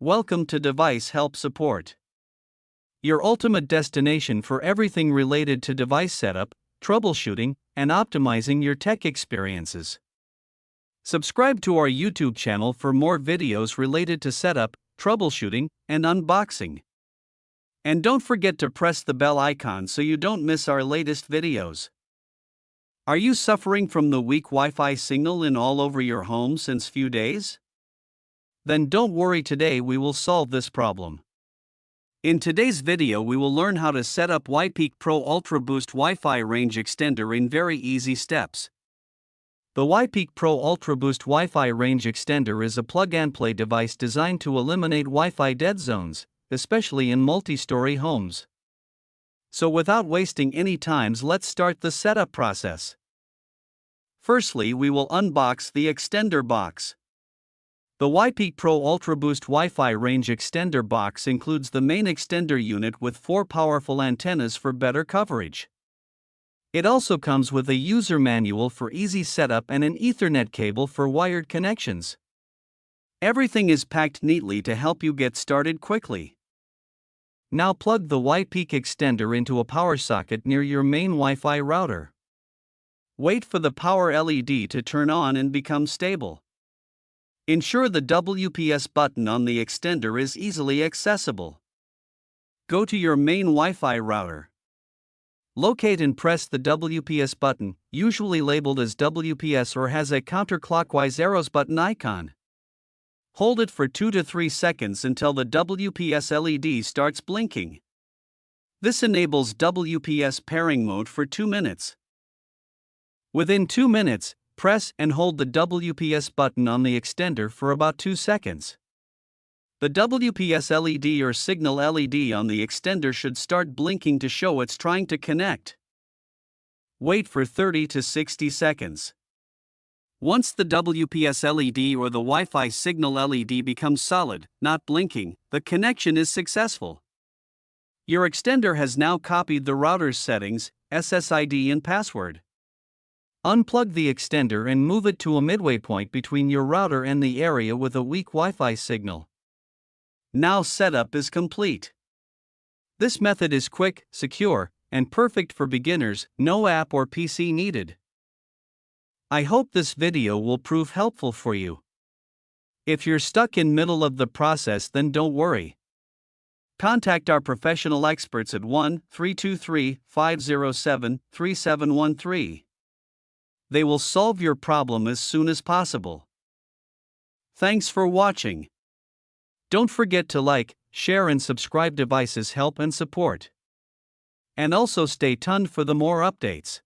Welcome to Device Help Support, your ultimate destination for everything related to device setup, troubleshooting, and optimizing your tech experiences. Subscribe to our YouTube channel for more videos related to setup, troubleshooting, and unboxing. And don't forget to press the bell icon so you don't miss our latest videos. Are you suffering from the weak Wi-Fi signal in all over your home since few days? Then don't worry, today we will solve this problem. In today's video we will learn how to set up Wipeak Pro Ultra Boost Wi-Fi range extender in very easy steps. The Wipeak Pro Ultra Boost Wi-Fi range extender is a plug-and-play device designed to eliminate Wi-Fi dead zones, especially in multi-story homes. So without wasting any time, let's start the setup process. Firstly, we will unbox the extender box. The Wipeak Pro Ultra Boost Wi-Fi range extender box includes the main extender unit with 4 powerful antennas for better coverage. It also comes with a user manual for easy setup and an Ethernet cable for wired connections. Everything is packed neatly to help you get started quickly. Now plug the Wipeak extender into a power socket near your main Wi-Fi router. Wait for the power LED to turn on and become stable. Ensure the WPS button on the extender is easily accessible. Go to your main Wi-Fi router. Locate and press the WPS button, usually labeled as WPS or has a counterclockwise arrows button icon. Hold it for 2 to 3 seconds until the WPS LED starts blinking. This enables WPS pairing mode for 2 minutes. Within 2 minutes, press and hold the WPS button on the extender for about 2 seconds. The WPS LED or signal LED on the extender should start blinking to show it's trying to connect. Wait for 30 to 60 seconds. Once the WPS LED or the Wi-Fi signal LED becomes solid, not blinking, the connection is successful. Your extender has now copied the router's settings, SSID and password. Unplug the extender and move it to a midway point between your router and the area with a weak Wi-Fi signal. Now setup is complete. This method is quick, secure, and perfect for beginners, no app or PC needed. I hope this video will prove helpful for you. If you're stuck in middle of the process, then don't worry. Contact our professional experts at 1-323-507-3713. They will solve your problem as soon as possible. Thanks for watching. Don't forget to like, share and subscribe. Devices Help and Support. And also stay tuned for the more updates.